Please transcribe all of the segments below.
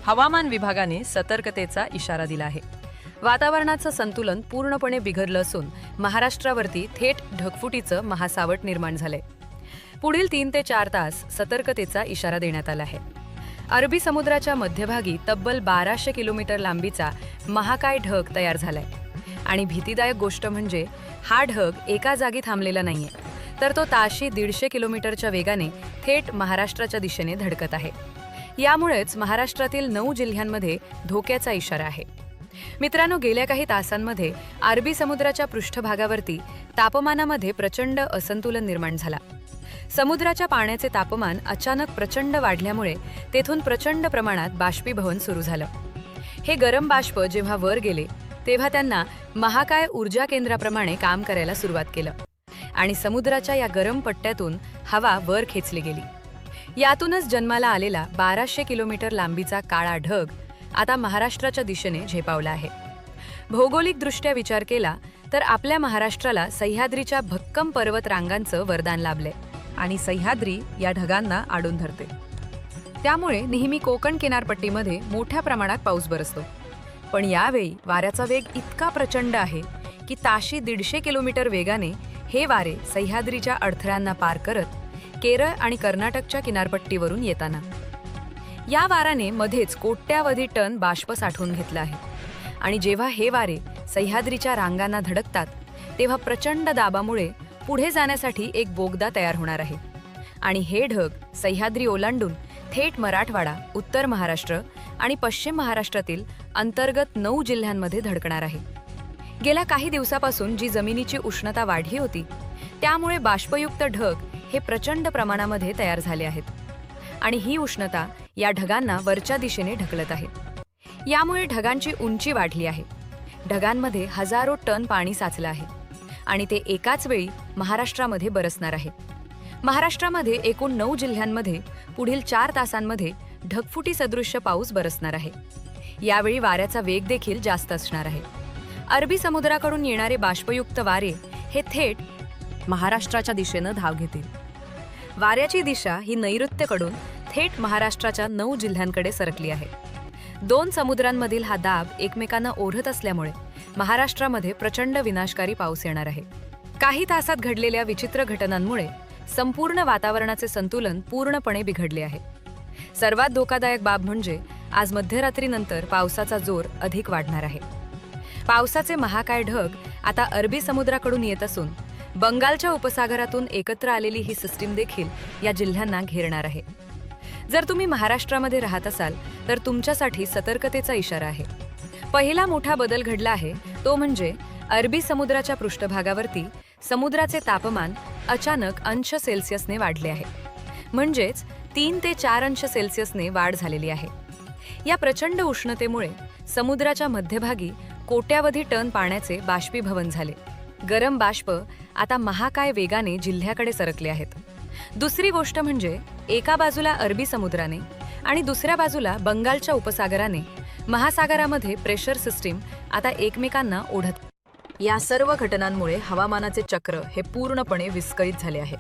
हवामान विभागाने सतर्कतेचा इशारा दिला आहे। वातावरणाचं संतुलन पूर्णपणे बिघडलं असून महाराष्ट्रावरती थेट ढगफुटीचं महासावट निर्माण झालंय। पुढील 3 ते 4 तास सतर्कतेचा इशारा देण्यात आला आहे। अरबी समुद्राच्या मध्यभागी तब्बल 1200 किलोमीटर लांबीचा महाकाय ढग तयार झालाय आणि भीतीदायक गोष्ट म्हणजे हा ढग एका जागी थांबलेला नाहीये, तर तो ताशी 150 किलोमीटरच्या वेगाने थेट महाराष्ट्राच्या दिशेने धडकत आहे। यामुळेच महाराष्ट्रातील 9 जिल्ह्यांमध्ये धोक्याचा इशारा आहे। मित्रांनो, गेल्या काही तासांमध्ये अरबी समुद्राच्या पृष्ठभागावरती तापमानामध्ये प्रचंड असंतुलन निर्माण झाला। समुद्राच्या पाण्याचे तापमान अचानक प्रचंड वाढल्यामुळे तेथून प्रचंड प्रमाणात बाष्पीभवन सुरू झालं। हे गरम बाष्प जेव्हा वर गेले तेव्हा त्यांना महाकाय ऊर्जा केंद्राप्रमाणे काम करायला सुरुवात केलं आणि समुद्राच्या या गरम पट्ट्यातून हवा वर खेचली गेली। यातूनच जन्माला आलेला 1200 किलोमीटर लांबीचा काळा ढग आता महाराष्ट्राच्या दिशेने झेपावला आहे। भौगोलिकदृष्ट्या विचार केला तर आपल्या महाराष्ट्राला सह्याद्रीच्या भक्कम पर्वत रांगांचं वरदान लाभलंय आणि सह्याद्री या ढगांना आडून धरते। त्यामुळे नेहमी कोकण किनारपट्टीमध्ये मोठ्या प्रमाणात पाऊस बरसतो। पण यावेळी वाऱ्याचा वेग इतका प्रचंड आहे की ताशी 150 किलोमीटर वेगाने हे वारे सह्याद्रीच्या अडथळ्यांना पार करत केरळ आणि कर्नाटकच्या किनारपट्टीवरून येताना या वाराने मध्येच कोट्यावधी टन बाष्प साठवून घेतला आहे आणि जेव्हा हे वारे सह्याद्रीच्या रांगांना धडकतात तेव्हा प्रचंड दाबामुळे पुढे जाण्यासाठी एक बोगदा तयार होणार आहे आणि हे ढग सह्याद्री ओलांडून थेट मराठवाडा, उत्तर महाराष्ट्र आणि पश्चिम महाराष्ट्रातील अंतर्गत 9 जिल्ह्यांमध्ये धडकणार आहे। गेल्या काही दिवसापासून जी जमिनीची उष्णता वाढली होती त्यामुळे बाष्पयुक्त ढग हे प्रचंड प्रमाणामध्ये तयार झाले आहेत आणि ही उष्णता या ढगांना वरच्या दिशेने ढकलत आहे। यामुळे ढगांची उंची वाढली आहे। ढगांमध्ये हजारो टन पाणी साचलं आहे आणि ते एकाच वेळी महाराष्ट्रामध्ये बरसणार आहे। महाराष्ट्रामध्ये एकूण 9 जिल्ह्यांमध्ये पुढील 4 तासांमध्ये ढगफुटी सदृश्य पाऊस बरसणार आहे। यावेळी वाऱ्याचा वेग देखील जास्त असणार आहे। अरबी समुद्राकडून येणारे बाष्पयुक्त वारे हे थेट महाराष्ट्राच्या दिशेनं धाव घेतील। वाऱ्याची दिशा ही नैऋत्येकडून थेट महाराष्ट्राच्या 9 जिल्ह्यांकडे सरकली आहे। 2 समुद्रांमधील हा दाब एकमेकांना ओढत असल्यामुळे महाराष्ट्रामध्ये प्रचंड विनाशकारी पाऊस येणार आहे। काही तासात घडलेल्या विचित्र घटनांमुळे संपूर्ण वातावरणाचे संतुलन पूर्णपणे बिघडले आहे। सर्वात धोकादायक बाब म्हणजे आज मध्यरात्रीनंतर पावसाचा जोर अधिक वाढणार आहे। पावसाचे महाकाय ढग आता अरबी समुद्राकडून येत असून बंगालच्या उपसागरातून एकत्र आलेली ही सिस्टीम देखील या जिल्ह्यांना घेरणार आहे। जर तुम्ही महाराष्ट्रामध्ये राहत असाल तर तुमच्यासाठी सतर्कतेचा इशारा आहे। पहिला मोठा बदल घडला आहे तो म्हणजे अरबी समुद्राच्या पृष्ठभागावरती समुद्राचे तापमान अचानक अंश सेल्सिअसने वाढले आहे, म्हणजेच 3 ते 4 अंश सेल्सिअसने वाढ झालेली आहे। या प्रचंड उष्णतेमुळे समुद्राच्या मध्यभागी कोट्यावधी टन पाण्याचे बाष्पीभवन झाले। गरम बाष्प आता महाकाय वेगाने जिल्ह्याकडे सरकले आहेत। दुसरी गोष्ट म्हणजे एका बाजूला अरबी समुद्राने आणि दुसऱ्या बाजूला बंगालच्या उपसागराने महासागरामध्ये प्रेशर सिस्टीम आता एकमेकांना ओढत। या सर्व घटनांमुळे हवामानाचे चक्र हे पूर्णपणे विस्कळीत झाले आहे।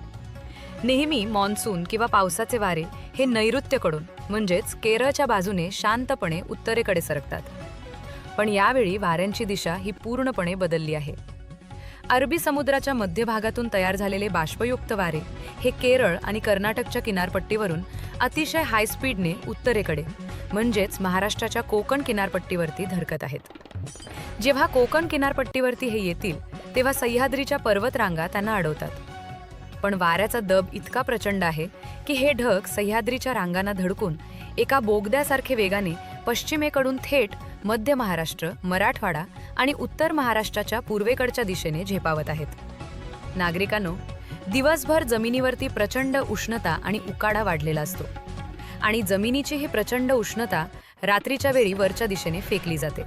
नेहमी मॉन्सून किंवा पावसाचे वारे हे नैऋत्येकडून म्हणजेच केरळच्या बाजूने शांतपणे उत्तरेकडे सरकतात, पण यावेळी वाऱ्यांची दिशा ही पूर्णपणे बदलली आहे। अरबी समुद्राच्या मध्यभागातून तयार झालेले बाष्पयुक्त वारे हे केरळ आणि कर्नाटकच्या किनारपट्टीवरून अतिशय हाय स्पीडने उत्तरेकडे म्हणजेच महाराष्ट्राच्या कोकण किनारपट्टीवरती धडकत आहेत। जेव्हा कोकण किनारपट्टीवरती हे येतील तेव्हा सह्याद्रीच्या पर्वतरांगा त्यांना अडवतात, पण वाऱ्याचा दब इतका प्रचंड आहे की हे ढग सह्याद्रीच्या रांगांना धडकून एका बोगद्यासारखे वेगाने पश्चिमेकडून थेट मध्य महाराष्ट्र, मराठवाडा आणि उत्तर महाराष्ट्राच्या पूर्वेकडच्या दिशेने झेपावत आहेत। नागरिकांनो, दिवसभर जमिनीवरती प्रचंड उष्णता आणि उकाडा वाढलेला असतो आणि जमिनीची ही प्रचंड उष्णता रात्रीच्या वेळी वरच्या दिशेने फेकली जाते।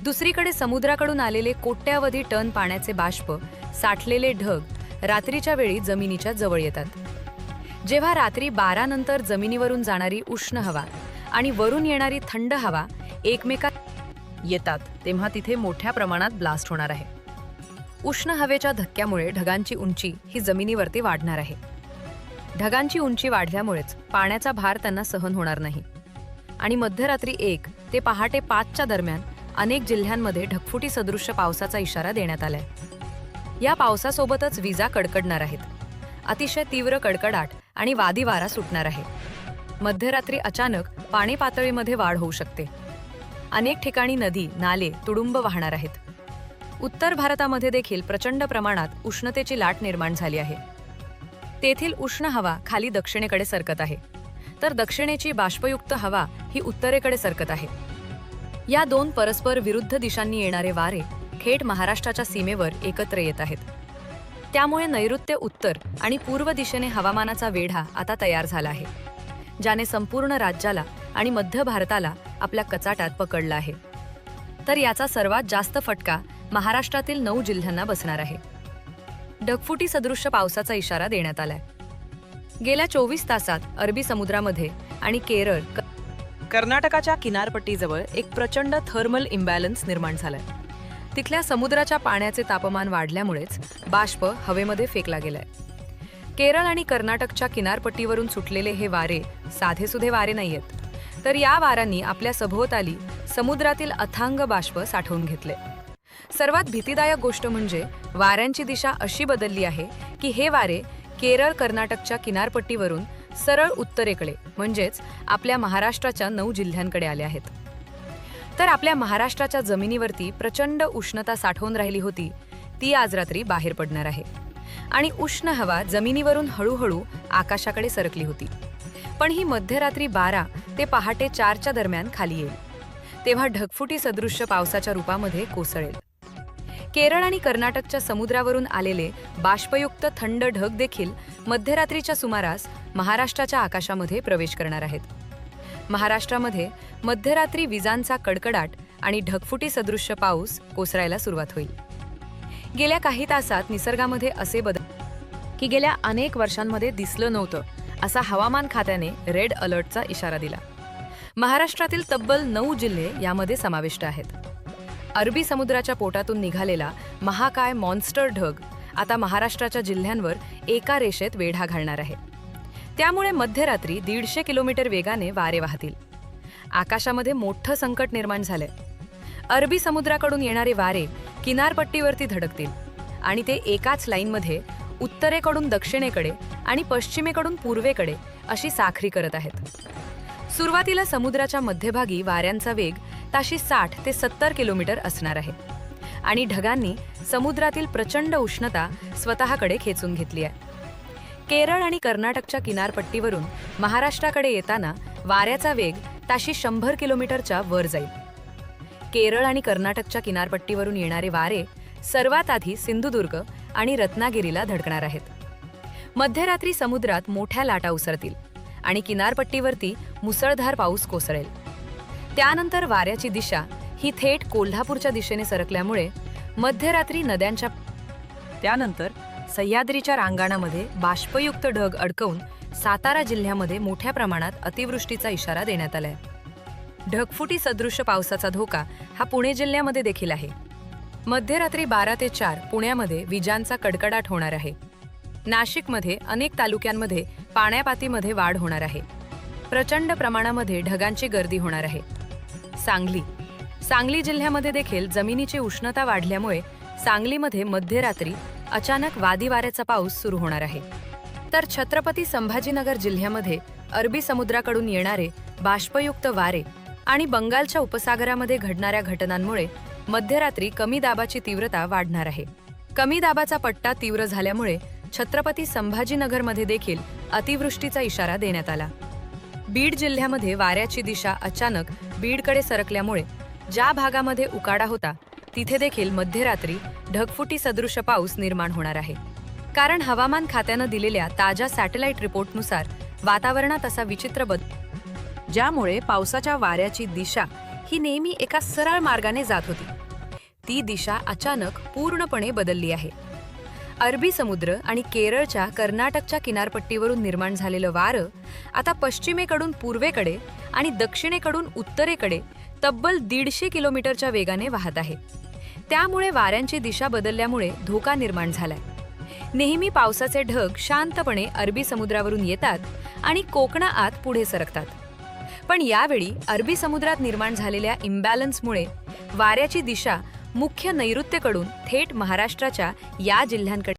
दुसरीकडे समुद्राकडून आलेले कोट्यावधी टन पाण्याचे बाष्प साठलेले ढग रात्रीच्या वेळी जमिनीच्या जवळ येतात। जेव्हा रात्री 12 नंतर जमिनीवरून जाणारी उष्ण हवा आणि वरून येणारी थंड हवा एकमेकात येतात तेव्हा तिथे मोठ्या प्रमाणात ब्लास्ट होणार आहे। उष्ण हवेच्या धक्क्यामुळे ढगांची उंची ही जमिनीवरती वाढणार आहे। ढगांची उंची वाढल्यामुळेच पाण्याचा भार त्यांना सहन होणार नाही। आणि मध्यरात्री 1 ते पहाटे 5च्या दरम्यान अनेक जिल्ह्यांमध्ये ढगफुटी सदृश्य पावसाचा इशारा देण्यात आलाय. या पावसासोबतच विजा कडकडणार आहेत. अतिशय तीव्र कडकडाट आणि वादी वारा सुटणार आहे. मध्यरात्री अचानक पाणी पातळीमध्ये वाढ होऊ शकते. अनेक ठिकाणी नदी, नाले तुडुंब वाहणार आहेत. उत्तर भारतामध्ये देखील प्रचंड प्रमाणात उष्णतेची लाट निर्माण झाली आहे. तेथील उष्ण हवा खाली दक्षिणेकडे सरकत आहे, तर दक्षिणेची बाष्पयुक्त हवा ही उत्तरेकडे सरकत आहे. या दोन परस्पर विरुद्ध दिशांनी येणारे वारे थेट महाराष्ट्राच्या सीमेवर एकत्र येत आहेत. त्यामुळे नैऋत्य उत्तर आणि पूर्व दिशेने हवामानाचा वेढा आता तयार झाला आहे, ज्याने संपूर्ण राज्याला आणि मध्य भारताला आपल्या कचाट्यात पकडलं आहे. तर याचा सर्वात जास्त फटका महाराष्ट्रातील 9 जिल्ह्यांना बसणार आहे. ढगफुटी सदृश्य पावसाचा इशारा देण्यात आलाय. गेल्या 24 तासात अरबी समुद्रामध्ये आणि केरळ, कर्नाटकाच्या किनारपट्टीजवळ एक प्रचंड थर्मल इम्बॅलन्स निर्माण झालाय. तिथल्या समुद्राच्या पाण्याचे तापमान वाढल्यामुळेच बाष्प हवेमध्ये फेकला गेलाय. केरळ आणि कर्नाटकच्या किनारपट्टीवरून सुटलेले हे वारे साधेसुधे वारे नाहीयेत, तर या वाऱ्यांनी आपल्या सभोवताली समुद्रातील अथांग बाष्प साठवून घेतले. सर्वात भीतीदायक गोष्ट म्हणजे वाऱ्यांची दिशा अशी बदलली आहे की हे वारे केरळ कर्नाटकच्या किनारपट्टीवरून सरळ उत्तरेकडे म्हणजेच आपल्या महाराष्ट्राच्या 9 जिल्ह्यांकडे आले आहेत. तर आपल्या महाराष्ट्राच्या जमिनीवरती प्रचंड उष्णता साठवून राहिली होती, ती आज रात्री बाहेर पडणार आहे. आणि उष्ण हवा जमिनीवरून हळूहळू आकाशाकडे सरकली होती, पण ही मध्यरात्री 12 ते पहाटे 4च्या दरम्यान खाली येईल, तेव्हा ढगफुटी सदृश्य पावसाच्या रूपामध्ये कोसळेल. केरळ आणि कर्नाटकच्या समुद्रावरून आलेले बाष्पयुक्त थंड ढग देखील मध्यरात्रीच्या सुमारास महाराष्ट्राच्या आकाशामध्ये प्रवेश करणार आहेत. महाराष्ट्रामध्ये मध्यरात्री विजांचा कडकडाट आणि ढगफुटी सदृश्य पाऊस कोसळायला सुरुवात होईल. गेल्या काही तासात निसर्गामध्ये असे बदल की गेल्या अनेक वर्षांमध्ये दिसलं नव्हतं, असा हवामान खात्याने रेड अलर्टचा इशारा दिला. महाराष्ट्रातील तब्बल 9 जिल्हे यामध्ये समाविष्ट आहेत. अरबी समुद्राच्या पोटातून निघालेला महाकाय मॉन्स्टर ढग आता महाराष्ट्राच्या जिल्ह्यांवर एका रेषेत वेढा घालणार आहे. त्यामुळे मध्यरात्री 150 किलोमीटर वेगाने वारे वाहतील. आकाशामध्ये मोठं संकट निर्माण झालंय. अरबी समुद्राकडून येणारे वारे किनारपट्टीवरती धडकतील आणि ते एकाच लाईनमध्ये उत्तरेकडून दक्षिणेकडे आणि पश्चिमेकडून पूर्वेकडे अशी साखरी करत आहेत. सुरुवातीला समुद्राच्या मध्यभागी वाऱ्यांचा वेग ताशी 60 ते 70 किलोमीटर असणार आहे आणि ढगांनी समुद्रातील प्रचंड उष्णता स्वतःकडे खेचून घेतली आहे. केरळ आणि कर्नाटकच्या किनारपट्टीवरून महाराष्ट्राकडे येताना वाऱ्याचा वेग ताशी 100 किलोमीटरच्या वर जाईल. केरळ आणि कर्नाटकच्या किनारपट्टीवरून येणारे वारे सर्वात आधी सिंधुदुर्ग आणि रत्नागिरीला धडकणार आहेत. मध्यरात्री समुद्रात मोठ्या लाटा उसळतील आणि किनारपट्टीवरती मुसळधार पाऊस कोसळेल. त्यानंतर वाऱ्याची दिशा ही थेट कोल्हापूरच्या दिशेने सरकल्यामुळे मध्यरात्री नद्यांच्या त्यानंतर सह्याद्रीच्या रांगाणामध्ये बाष्पयुक्त ढग अडकवून सातारा जिल्ह्यामध्ये मोठ्या प्रमाणात अतिवृष्टीचा इशारा देण्यात आलाय. ढगफुटी सदृश्य पावसाचा धोका हा पुणे जिल्ह्यामध्ये देखील आहे. मध्यरात्री 12 ते 4 पुण्यामध्ये विजांचा कडकडाट होणार आहे. नाशिकमध्ये अनेक तालुक्यांमध्ये पाण्यापातीमध्ये वाढ होणार आहे. प्रचंड प्रमाणामध्ये ढगांची गर्दी होणार आहे. सांगली जिल्ह्यामध्ये देखील जमिनीची उष्णता वाढल्यामुळे सांगलीमध्ये मध्यरात्री अचानक वादी वाऱ्याचा पाऊस सुरू होणार आहे. तर छत्रपती संभाजीनगर जिल्ह्यामध्ये अरबी समुद्राकडून येणारे बाष्पयुक्त वारे आणि बंगालच्या उपसागरामध्ये घडणाऱ्या घटनांमुळे मध्यरात्री कमी दाबाची तीव्रता वाढणार आहे. कमी दाबाचा पट्टा तीव्र झाल्यामुळे छत्रपती संभाजीनगरमध्ये देखील अतिवृष्टीचा इशारा देण्यात आला. बीड जिल्ह्यामध्ये वाऱ्याची दिशा अचानक बीडकडे सरकल्यामुळे ज्या भागामध्ये उकाडा होता तिथे देखील मध्यरात्री ढगफुटी सदृश पाऊस निर्माण होणार आहे. कारण हवामान खात्यानं दिलेल्या ताज्या सॅटेलाइट रिपोर्टनुसार वातावरणात असा विचित्र बदल ज्यामुळे पावसाच्या वाऱ्याची दिशा ही नेहमी एका सरळ मार्गाने जात होती, ती दिशा अचानक पूर्णपणे बदलली आहे. अरबी समुद्र आणि केरळच्या कर्नाटकच्या किनारपट्टीवरून निर्माण झालेलं वारं आता पश्चिमेकडून पूर्वेकडे आणि दक्षिणेकडून उत्तरेकडे तब्बल 150 किलोमीटरच्या वेगाने वाहत आहे. त्यामुळे वाऱ्यांची दिशा बदलल्यामुळे धोका निर्माण झालाय. नेहमी पावसाचे ढग शांतपणे अरबी समुद्रावरून येतात आणि कोकणाआत पुढे सरकतात, पण यावेळी अरबी समुद्रात निर्माण झालेल्या इम्बॅलन्समुळे वाऱ्याची दिशा मुख्य नैऋत्येकडून थेट महाराष्ट्राच्या या जिल्ह्यांकडे